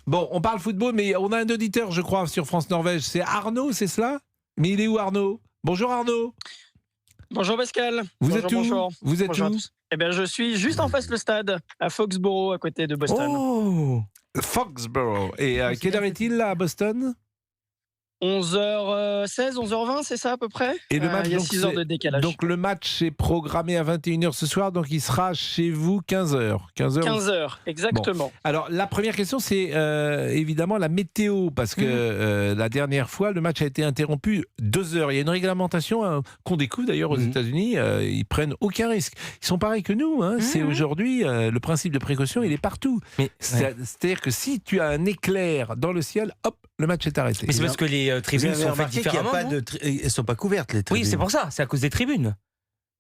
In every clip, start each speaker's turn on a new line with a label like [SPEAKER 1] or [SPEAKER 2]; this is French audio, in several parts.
[SPEAKER 1] Bon, on parle football, mais on a un auditeur, je crois, sur France-Norvège. C'est Arnaud, c'est cela? Mais il est où, Arnaud? Bonjour, Arnaud.
[SPEAKER 2] Bonjour Pascal.
[SPEAKER 1] Vous êtes où?
[SPEAKER 2] Bonjour.
[SPEAKER 1] Vous êtes
[SPEAKER 2] Bonjour à
[SPEAKER 1] où?
[SPEAKER 2] tous. Eh bien, je suis juste en face le stade, à Foxborough, à côté de Boston.
[SPEAKER 1] Oh, Foxborough. Et quelle heure est-il, là, à Boston?
[SPEAKER 2] 11h16, 11h20, c'est ça à peu près?
[SPEAKER 1] Et le match,
[SPEAKER 2] il y a
[SPEAKER 1] donc,
[SPEAKER 2] 6 heures de décalage.
[SPEAKER 1] Donc le match est programmé à 21h ce soir, donc il sera chez vous 15h.
[SPEAKER 2] 15h, exactement.
[SPEAKER 1] Bon. Alors la première question, c'est évidemment la météo, parce que la dernière fois, le match a été interrompu 2 heures. Il y a une réglementation qu'on découvre d'ailleurs aux États-Unis, ils prennent aucun risque. Ils sont pareils que nous, hein. C'est aujourd'hui, le principe de précaution, il est partout. Mais c'est-à-dire que si tu as un éclair dans le ciel, hop, le match est arrêté.
[SPEAKER 3] Mais c'est parce que les tribunes sont faites différemment.
[SPEAKER 4] Elles ne sont pas couvertes, les tribunes.
[SPEAKER 3] Oui, c'est pour ça, c'est à cause des tribunes.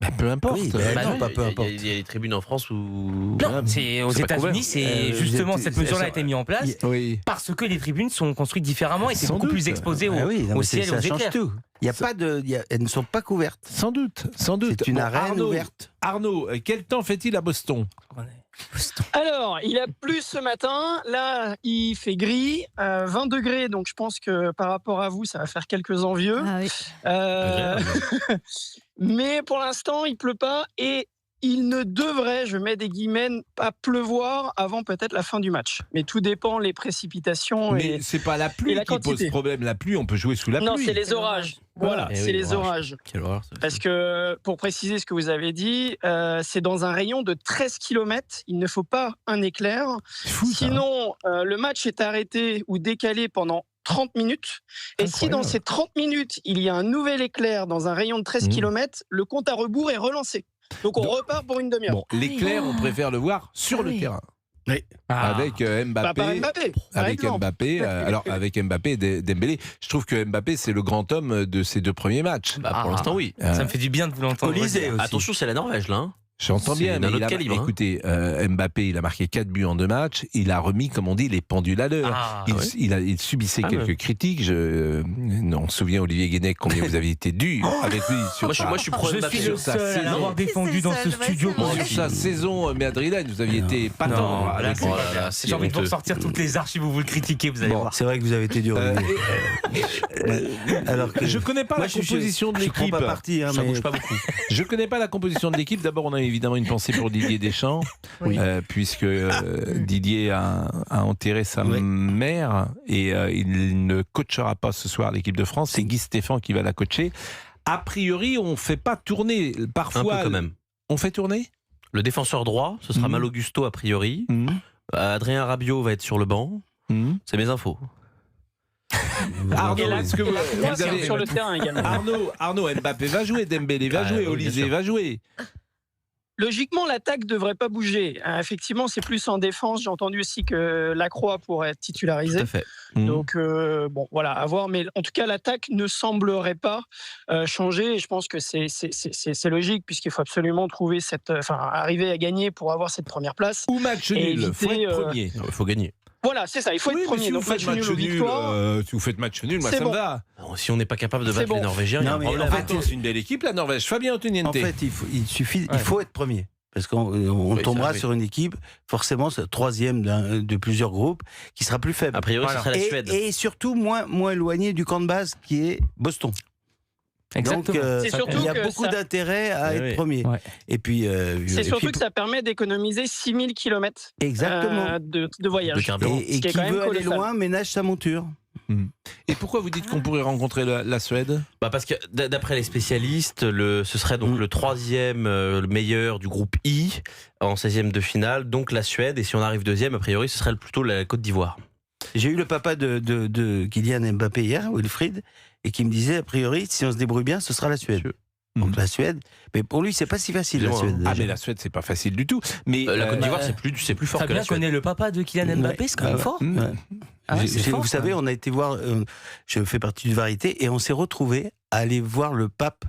[SPEAKER 1] Bah, peu importe.
[SPEAKER 4] Oui, non, pas peu importe.
[SPEAKER 5] Il y a des tribunes en France où.
[SPEAKER 3] Non, c'est aux États-Unis, c'est justement cette mesure-là a été mise en place parce que les tribunes sont construites différemment et c'est beaucoup plus exposé au ciel et aux éclairs.
[SPEAKER 4] Tout. Elles ne sont pas couvertes.
[SPEAKER 1] Sans doute. C'est
[SPEAKER 4] une arène ouverte.
[SPEAKER 1] Arnaud, quel temps fait-il à Boston?
[SPEAKER 2] Alors, il a plu ce matin. Là, il fait gris, 20 degrés. Donc, je pense que par rapport à vous, ça va faire quelques envieux.
[SPEAKER 6] Ah oui.
[SPEAKER 2] Mais pour l'instant, il pleut pas et il ne devrait, je mets des guillemets, pas pleuvoir avant peut-être la fin du match. Mais tout dépend les précipitations.
[SPEAKER 1] Mais c'est pas la pluie qui pose problème. La pluie, on peut jouer sous la pluie.
[SPEAKER 2] Non, c'est les orages. Voilà, c'est les orages.
[SPEAKER 5] Quelle horreur,
[SPEAKER 2] parce que, pour préciser ce que vous avez dit, c'est dans un rayon de 13 km. Il ne faut pas un éclair. Sinon, le match est arrêté ou décalé pendant 30 minutes. Et si dans ces 30 minutes, il y a un nouvel éclair dans un rayon de 13 km, le compte à rebours est relancé. Donc on repart pour une demi-heure.
[SPEAKER 1] Bon, l'éclair, on préfère le voir sur le terrain.
[SPEAKER 4] Oui.
[SPEAKER 1] Avec Mbappé, avec Mbappé et Dembélé. Je trouve que Mbappé c'est le grand homme de ces 2 premiers matchs.
[SPEAKER 5] Pour l'instant oui.
[SPEAKER 3] Ça me fait du bien de vous l'entendre.
[SPEAKER 5] Attention, c'est la Norvège là.
[SPEAKER 1] J'entends bien, mais écoutez, Mbappé, il a marqué 4 buts en 2 matchs. Il a remis, comme on dit, les pendules à l'heure. Il subissait quelques critiques. On se souvient, Olivier Guénec, combien vous avez été dur avec lui. Moi,
[SPEAKER 5] je suis pro Mbappé.
[SPEAKER 3] Je suis le seul à l'avoir défendu dans ce studio.
[SPEAKER 1] Sur sa saison madrilène, vous aviez été patent.
[SPEAKER 3] J'ai envie de vous ressortir toutes les archives où vous le critiquez, vous allez voir.
[SPEAKER 4] C'est vrai que vous avez été dur.
[SPEAKER 1] Alors que je connais pas la composition de l'équipe.
[SPEAKER 5] Ça bouge pas beaucoup.
[SPEAKER 1] Je connais pas la composition de l'équipe. D'abord, on a évidemment une pensée pour Didier Deschamps, puisque Didier a enterré sa mère et il ne coachera pas ce soir l'équipe de France. C'est Guy Stéphane qui va la coacher. A priori, on fait pas tourner. Parfois,
[SPEAKER 5] un peu quand même.
[SPEAKER 1] On fait tourner.
[SPEAKER 5] Le défenseur droit, ce sera Malo Gusto a priori. Adrien Rabiot va être sur le banc. C'est mes infos.
[SPEAKER 1] Arnaud, est-ce que vous avez
[SPEAKER 2] sur le terrain également.
[SPEAKER 1] Arnaud, Mbappé va jouer, Dembélé va jouer, Olysée va jouer.
[SPEAKER 2] Logiquement, l'attaque ne devrait pas bouger. Effectivement, c'est plus en défense. J'ai entendu aussi que Lacroix pourrait être titularisé.
[SPEAKER 5] Tout à fait.
[SPEAKER 2] Donc, bon, voilà, à voir. Mais en tout cas, l'attaque ne semblerait pas changer. Et je pense que c'est logique, puisqu'il faut absolument trouver arriver à gagner pour avoir cette première place.
[SPEAKER 1] Ou match nul, il faut être premier.
[SPEAKER 5] Il faut gagner.
[SPEAKER 2] Voilà, c'est ça, il faut être premier.
[SPEAKER 1] Si
[SPEAKER 2] donc
[SPEAKER 1] match nul, si vous faites match nul, moi ça me va.
[SPEAKER 5] Si on n'est pas capable de battre les Norvégiens, il y a un problème.
[SPEAKER 1] En fait, c'est une belle équipe, la Norvège. Fabien Antoniente.
[SPEAKER 4] En fait, il faut être premier. Parce qu'on tombera sur une équipe, forcément, troisième de plusieurs groupes, qui sera plus faible.
[SPEAKER 5] A priori, ce serait la Suède.
[SPEAKER 4] Et surtout, moins éloigné du camp de base, qui est Boston.
[SPEAKER 3] Exactement.
[SPEAKER 4] Donc, il y a beaucoup d'intérêt à être premier.
[SPEAKER 2] Et puis, c'est surtout que ça permet d'économiser 6000 km de voyage.
[SPEAKER 4] Et qui veut aller loin ménage sa monture.
[SPEAKER 1] Et pourquoi vous dites qu'on pourrait rencontrer la Suède ?
[SPEAKER 5] Parce que d'après les spécialistes, ce serait donc le 3e meilleur du groupe I en 16e de finale, donc la Suède. Et si on arrive 2e, a priori, ce serait plutôt la Côte d'Ivoire.
[SPEAKER 4] J'ai eu le papa de Kylian Mbappé hier, Wilfried, et qui me disait, a priori, si on se débrouille bien, ce sera la Suède. Donc la Suède, mais pour lui c'est pas si facile la Suède.
[SPEAKER 1] Mais la Suède c'est pas facile du tout. Mais
[SPEAKER 5] la Côte d'Ivoire c'est plus fort que la Suède.
[SPEAKER 3] Connaît le papa de Kylian Mbappé, c'est quand même fort.
[SPEAKER 4] Vous savez, on a été voir, je fais partie du Variété, et on s'est retrouvés à aller voir le pape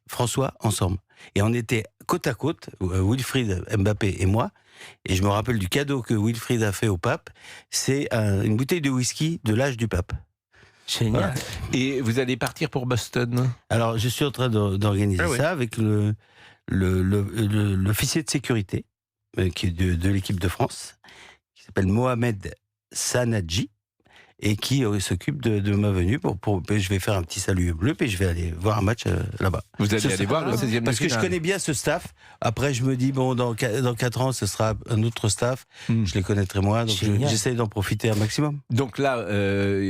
[SPEAKER 4] François ensemble. Et on était côte à côte, Wilfried, Mbappé et moi. Et je me rappelle du cadeau que Wilfried a fait au pape, c'est une bouteille de whisky de l'âge du pape.
[SPEAKER 3] Génial.
[SPEAKER 1] Et vous allez partir pour Boston ?
[SPEAKER 4] Alors, je suis en train d'organiser ça avec l'officier de sécurité qui est de l'équipe de France, qui s'appelle Mohamed Sanadji, et qui s'occupe de ma venue. Je vais faire un petit salut bleu, puis je vais aller voir un match là-bas.
[SPEAKER 1] Vous allez aller voir le 16e
[SPEAKER 4] Parce que je connais bien ce staff. Après, je me dis, bon, dans 4 ans, ce sera un autre staff. Je les connaîtrai moins, donc j'essaie d'en profiter un maximum.
[SPEAKER 1] Donc là,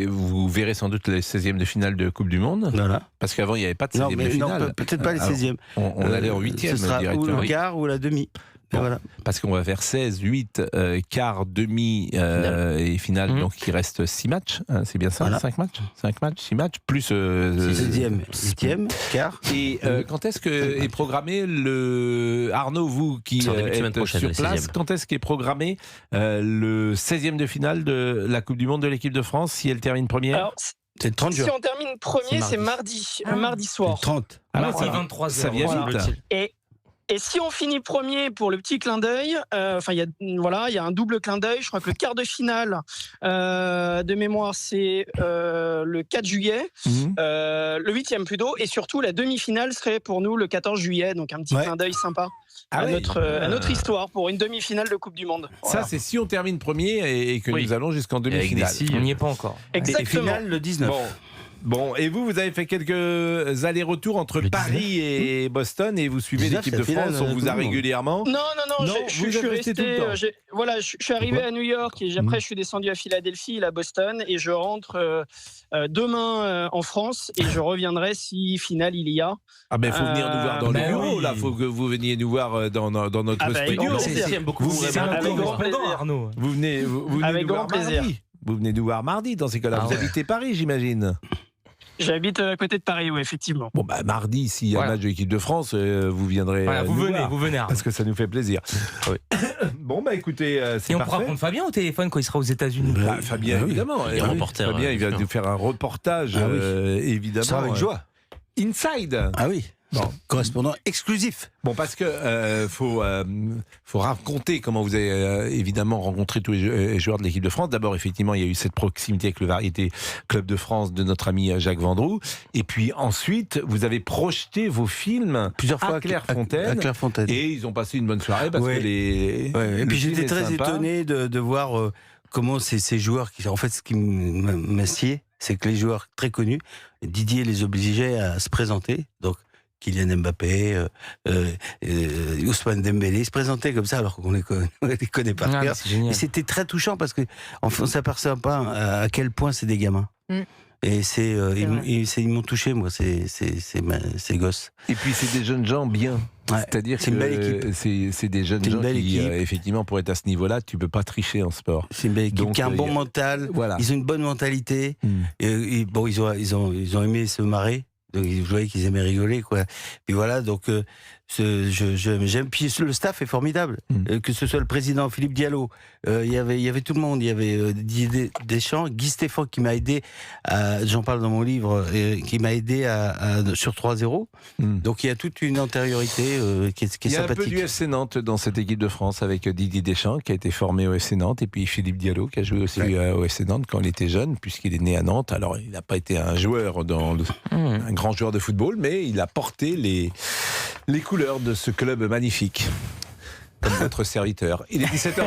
[SPEAKER 1] vous verrez sans doute les 16e de finale de Coupe du Monde.
[SPEAKER 4] Voilà.
[SPEAKER 1] Parce qu'avant, il n'y avait pas de 16e de finale.
[SPEAKER 4] Non, peut-être pas les 16e.
[SPEAKER 1] On allait en 8e.
[SPEAKER 4] Ce sera ou le quart ou la demi.
[SPEAKER 1] Bon,
[SPEAKER 4] voilà.
[SPEAKER 1] Parce qu'on va faire 16, 8, quart, demi et finale, donc il reste 6 matchs, hein, c'est bien ça,
[SPEAKER 4] voilà.
[SPEAKER 1] 5 matchs, 6 matchs, plus
[SPEAKER 4] 6e, 8e, quart.
[SPEAKER 1] Et quand est-ce que est programmé Arnaud, vous qui êtes sur place, quand est-ce qu'est programmé le 16e de finale de la Coupe du Monde de l'équipe de France, si elle termine première?
[SPEAKER 2] Alors,
[SPEAKER 4] c'est le 30 juin.
[SPEAKER 2] Si on termine premier, c'est mardi soir.
[SPEAKER 4] Le 30.
[SPEAKER 3] Alors, c'est 23h.
[SPEAKER 1] Ça vient vite.
[SPEAKER 2] Et si on finit premier, pour le petit clin d'œil, il y a un double clin d'œil. Je crois que le quart de finale de mémoire, c'est le 4 juillet, le 8e plutôt, et surtout la demi-finale serait pour nous le 14 juillet. Donc un petit clin d'œil sympa à notre histoire pour une demi-finale de Coupe du Monde. Voilà.
[SPEAKER 1] Ça, c'est si on termine premier et que nous allons jusqu'en demi-finale.
[SPEAKER 3] On n'y est pas encore.
[SPEAKER 2] Exactement.
[SPEAKER 4] Et finale le 19.
[SPEAKER 1] Bon, et vous avez fait quelques allers-retours entre Paris et Boston et vous suivez l'équipe de France, on vous a régulièrement.
[SPEAKER 2] Non, je suis resté tout le temps. Je suis arrivé à New York et après je suis descendu à Philadelphie, à Boston, et je rentre demain en France et je reviendrai si finale il y a.
[SPEAKER 1] Ah ben il faut venir nous voir dans le bureau, là, faut que vous veniez nous voir dans notre studio.
[SPEAKER 2] Avec grand plaisir,
[SPEAKER 3] Arnaud.
[SPEAKER 1] Vous venez
[SPEAKER 2] avec
[SPEAKER 1] nous
[SPEAKER 2] grand
[SPEAKER 1] voir
[SPEAKER 2] plaisir.
[SPEAKER 1] mardi. Vous venez nous voir mardi dans ces cas-là. Vous habitez Paris, j'imagine.
[SPEAKER 2] J'habite à côté de Paris, oui, effectivement.
[SPEAKER 1] Bon, mardi, s'il y a un match de l'équipe de France, vous viendrez.
[SPEAKER 3] Vous venez.
[SPEAKER 1] Parce que ça nous fait plaisir. Oui. Bon, écoutez, c'est parfait.
[SPEAKER 3] Et on pourra prendre Fabien au téléphone quand il sera aux États-Unis.
[SPEAKER 1] Fabien, évidemment. Fabien, il va nous faire un reportage, évidemment.
[SPEAKER 4] Ça sera avec joie.
[SPEAKER 1] Inside.
[SPEAKER 4] Ah oui. Bon, correspondant exclusif.
[SPEAKER 1] Bon, parce que faut raconter comment vous avez évidemment rencontré tous les joueurs de l'équipe de France. D'abord, effectivement, il y a eu cette proximité avec le Variété Club de France de notre ami Jacques Vendroux. Et puis ensuite, vous avez projeté vos films plusieurs fois à Clairefontaine. Et ils ont passé une bonne soirée parce que
[SPEAKER 4] et puis j'étais très étonné de voir comment ces joueurs qui, en fait, ce qui m'assied, c'est que les joueurs très connus, Didier les obligeait à se présenter. Donc Kylian Mbappé, Ousmane Dembélé, se présentaient comme ça alors qu'on les connaît par cœur. Et c'était très touchant parce que on s'aperçoit pas à quel point c'est des gamins. Et ils m'ont touché, moi, ces gosses.
[SPEAKER 1] Et puis c'est des jeunes gens bien. C'est-à-dire que c'est des jeunes gens qui, effectivement, pour être à ce niveau-là, tu peux pas tricher en sport.
[SPEAKER 4] C'est une belle équipe qui a un bon mental. Voilà. Ils ont une bonne mentalité. Et bon, ils ont aimé se marrer. Donc, vous voyez qu'ils aimaient rigoler, quoi. Puis voilà, donc, j'aime. Puis le staff est formidable. Que ce soit le président Philippe Diallo, il y avait tout le monde. Il y avait Didier Deschamps, Guy Stéphane qui m'a aidé, j'en parle dans mon livre, qui m'a aidé sur 3-0. Donc il y a toute une antériorité qui est sympathique.
[SPEAKER 1] Il y a un peu du FC Nantes dans cette équipe de France avec Didier Deschamps qui a été formé au FC Nantes et puis Philippe Diallo qui a joué aussi au FC Nantes quand il était jeune puisqu'il est né à Nantes. Alors il n'a pas été un joueur un grand joueur de football, mais il a porté les couleurs de ce club magnifique. Comme votre serviteur. Il est 17h.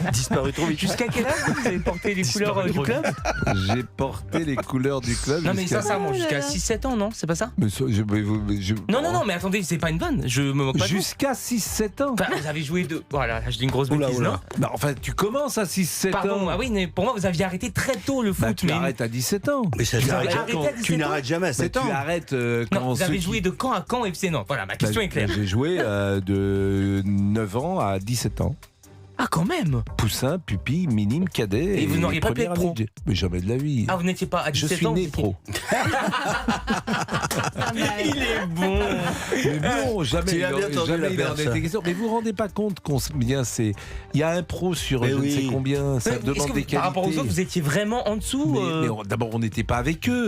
[SPEAKER 4] J'ai disparu trop vite.
[SPEAKER 3] Jusqu'à quel âge vous avez porté les couleurs du club?
[SPEAKER 1] J'ai porté les couleurs du club.
[SPEAKER 3] Non, mais sincèrement, jusqu'à 6-7 ans, non? C'est pas ça? Non, mais attendez, c'est pas une bonne. Je me moque pas.
[SPEAKER 1] Jusqu'à 6-7 ans.
[SPEAKER 3] Enfin, vous avez joué de. Voilà, je dis une grosse bêtise, non?
[SPEAKER 1] Bah, enfin, tu commences à 6-7 ans.
[SPEAKER 3] Pardon, oui, mais pour moi, vous aviez arrêté très tôt le foot.
[SPEAKER 1] Tu arrêtes à 17 ans.
[SPEAKER 4] Mais ça, tu n'arrêtes jamais à 7 ans.
[SPEAKER 1] Tu arrêtes quand
[SPEAKER 3] vous avez joué de camp à camp FC Nantes. Voilà, ma question est claire.
[SPEAKER 1] J'ai joué de 9 ans à 17 ans.
[SPEAKER 3] Ah, quand même.
[SPEAKER 1] Poussin, pupille, minime, cadet.
[SPEAKER 3] Et vous n'auriez pas pu être pro?
[SPEAKER 1] Mais jamais de la vie.
[SPEAKER 3] Ah, vous n'étiez pas à 17 ans?
[SPEAKER 1] Je suis né pro.
[SPEAKER 3] Il est bon.
[SPEAKER 1] Mais bon, jamais il en était question. Mais vous vous rendez pas compte il y a un pro sur je ne sais combien, ça demande des qualités.
[SPEAKER 3] Par rapport aux autres, vous étiez vraiment en dessous?
[SPEAKER 1] Mais d'abord, on n'était pas avec eux.